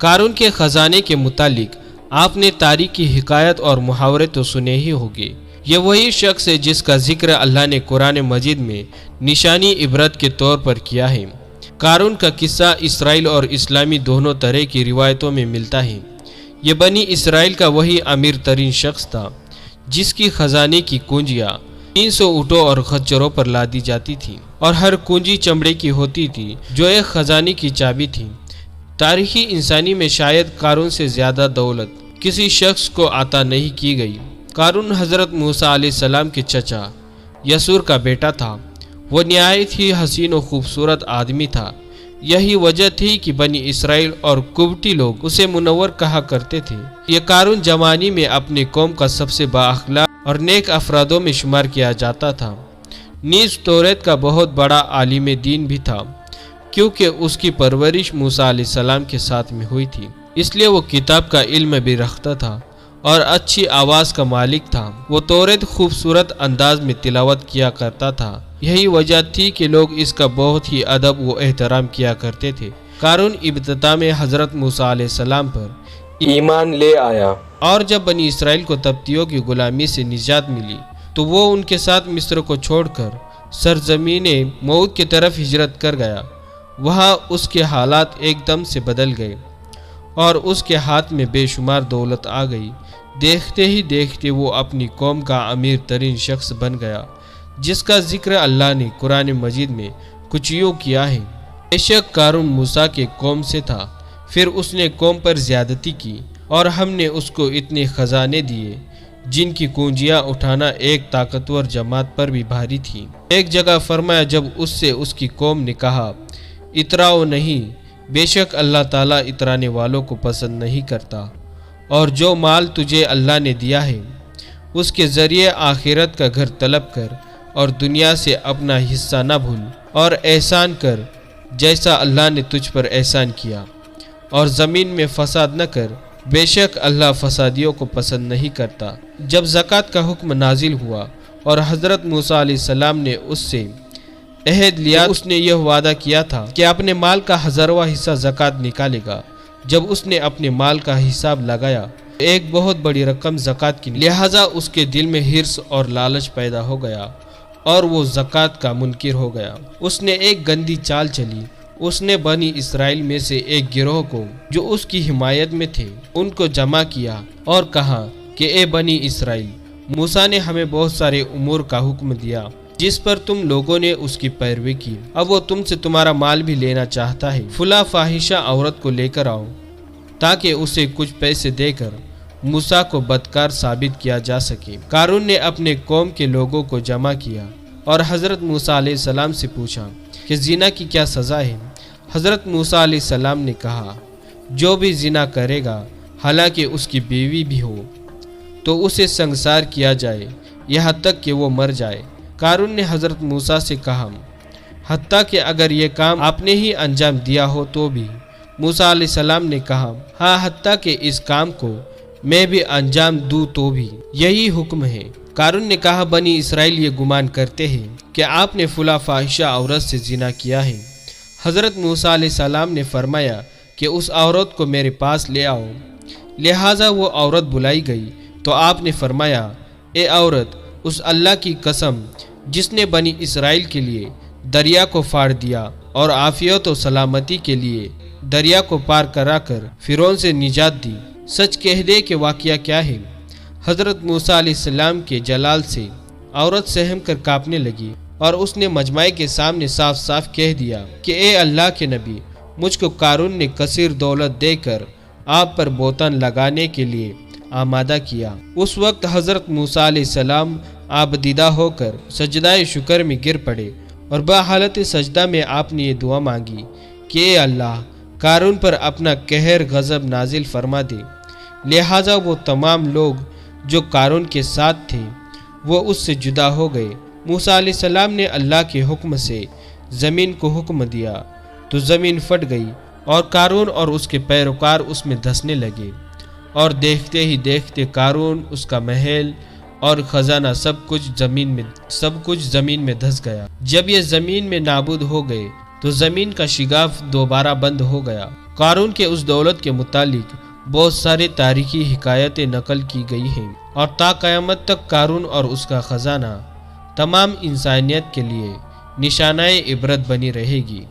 قارون کے خزانے کے متعلق آپ نے تاریخ کی حکایت اور محاورے تو سنے ہی ہوگے۔ یہ وہی شخص ہے جس کا ذکر اللہ نے قرآن مجید میں نشانی عبرت کے طور پر کیا ہے۔ قارون کا قصہ اسرائیل اور اسلامی دونوں طرح کی روایتوں میں ملتا ہے۔ یہ بنی اسرائیل کا وہی امیر ترین شخص تھا جس کی خزانے کی کنجیاں 300 اونٹوں اور خچروں پر لادی جاتی تھی، اور ہر کنجی چمڑے کی ہوتی تھی جو ایک خزانے کی چابی تھی۔ تاریخی انسانی میں شاید قارون سے زیادہ دولت کسی شخص کو عطا نہیں کی گئی۔ قارون حضرت موسیٰ علیہ السلام کے چچا یسور کا بیٹا تھا۔ وہ نہایت ہی حسین و خوبصورت آدمی تھا۔ یہی وجہ تھی کہ بنی اسرائیل اور قبطی لوگ اسے منور کہا کرتے تھے۔ یہ قارون جوانی میں اپنی قوم کا سب سے بااخلاق اور نیک افرادوں میں شمار کیا جاتا تھا۔ نیز توریت کا بہت بڑا عالم دین بھی تھا، کیونکہ اس کی پرورش موسیٰ علیہ السلام کے ساتھ میں ہوئی تھی، اس لیے وہ کتاب کا علم بھی رکھتا تھا اور اچھی آواز کا مالک تھا۔ وہ توریت خوبصورت انداز میں تلاوت کیا کرتا تھا۔ یہی وجہ تھی کہ لوگ اس کا بہت ہی ادب و احترام کیا کرتے تھے۔ قارون ابتدا میں حضرت موسیٰ علیہ السلام پر ایمان لے آیا، اور جب بنی اسرائیل کو تبتیوں کی غلامی سے نجات ملی تو وہ ان کے ساتھ مصر کو چھوڑ کر سرزمین موعود کی طرف ہجرت کر گیا۔ وہاں اس کے حالات ایک دم سے بدل گئے اور اس کے ہاتھ میں بے شمار دولت آ گئی۔ دیکھتے ہی دیکھتے وہ اپنی قوم کا امیر ترین شخص بن گیا، جس کا ذکر اللہ نے قرآن مجید میں کچھ یوں کیا ہے: بے شک قارون موسیٰ کے قوم سے تھا، پھر اس نے قوم پر زیادتی کی، اور ہم نے اس کو اتنے خزانے دیے جن کی کنجیاں اٹھانا ایک طاقتور جماعت پر بھی بھاری تھی۔ ایک جگہ فرمایا جب اس سے اس کی قوم نے کہا اتراؤ نہیں، بے شک اللہ تعالیٰ اترانے والوں کو پسند نہیں کرتا، اور جو مال تجھے اللہ نے دیا ہے اس کے ذریعے آخرت کا گھر طلب کر اور دنیا سے اپنا حصہ نہ بھول، اور احسان کر جیسا اللہ نے تجھ پر احسان کیا، اور زمین میں فساد نہ کر، بے شک اللہ فسادیوں کو پسند نہیں کرتا۔ جب زکوٰۃ کا حکم نازل ہوا اور حضرت موسیٰ علیہ السلام نے اس سے عہد لیا، اس نے یہ وعدہ کیا تھا کہ اپنے مال کا 1000واں حصہ زکوٰۃ نکالے گا۔ جب اس نے اپنے مال کا حساب لگایا ایک بہت بڑی رقم زکوٰۃ کی، لہٰذا اس کے دل میں حرص اور لالچ پیدا ہو گیا اور وہ زکوٰۃ کا منکر ہو گیا۔ اس نے ایک گندی چال چلی۔ اس نے بنی اسرائیل میں سے ایک گروہ کو جو اس کی حمایت میں تھے ان کو جمع کیا اور کہا کہ اے بنی اسرائیل، موسیٰ نے ہمیں بہت سارے امور کا حکم دیا جس پر تم لوگوں نے اس کی پیروی کی۔ اب وہ تم سے تمہارا مال بھی لینا چاہتا ہے۔ فلاں فاحشہ عورت کو لے کر آؤ تاکہ اسے کچھ پیسے دے کر موسیٰ کو بدکار ثابت کیا جا سکے۔ قارون نے اپنے قوم کے لوگوں کو جمع کیا اور حضرت موسیٰ علیہ السلام سے پوچھا کہ زنا کی کیا سزا ہے؟ حضرت موسیٰ علیہ السلام نے کہا جو بھی زنا کرے گا حالانکہ اس کی بیوی بھی ہو تو اسے سنگسار کیا جائے یہاں تک کہ وہ مر جائے۔ قارون نے حضرت موسیٰ سے کہا حتیٰ کہ اگر یہ کام آپ نے ہی انجام دیا ہو تو بھی؟ موسیٰ علیہ السلام نے کہا ہاں، حتیٰ کہ اس کام کو میں بھی انجام دوں تو بھی یہی حکم ہے۔ قارون نے کہا بنی اسرائیل یہ گمان کرتے ہیں کہ آپ نے فلاں فاحشہ عورت سے زنا کیا ہے۔ حضرت موسیٰ علیہ السلام نے فرمایا کہ اس عورت کو میرے پاس لے آؤ۔ لہٰذا وہ عورت بلائی گئی تو آپ نے فرمایا اے عورت، اس اللہ کی قسم جس نے بنی اسرائیل کے لیے دریا کو پھاڑ دیا اور عافیت و سلامتی کے لیے دریا کو پار کرا کر فرعون سے نجات دی، سچ کہہ دے کہ واقعہ کیا ہے۔ حضرت موسیٰ علیہ السلام کے جلال سے عورت سہم کر کانپنے لگی اور اس نے مجمع کے سامنے صاف صاف کہہ دیا کہ اے اللہ کے نبی، مجھ کو قارون نے کثیر دولت دے کر آپ پر بہتان لگانے کے لیے آمادہ کیا۔ اس وقت حضرت موسیٰ علیہ السلام آبدیدہ ہو کر سجدہ شکر میں گر پڑے اور بحالت سجدہ میں آپ نے یہ دعا مانگی کہ اے اللہ، قارون پر اپنا قہر غضب نازل فرما دے۔ لہٰذا وہ تمام لوگ جو قارون کے ساتھ تھے وہ اس سے جدا ہو گئے۔ موسیٰ علیہ السلام نے اللہ کے حکم سے زمین کو حکم دیا تو زمین پھٹ گئی اور قارون اور اس کے پیروکار اس میں دھسنے لگے، اور دیکھتے ہی دیکھتے قارون، اس کا محل اور خزانہ سب کچھ زمین میں دھس گیا۔ جب یہ زمین میں نابود ہو گئے تو زمین کا شگاف دوبارہ بند ہو گیا۔ قارون کے اس دولت کے متعلق بہت سارے تاریخی حکایتیں نقل کی گئی ہیں، اور تا قیامت تک قارون اور اس کا خزانہ تمام انسانیت کے لیے نشانۂ عبرت بنی رہے گی۔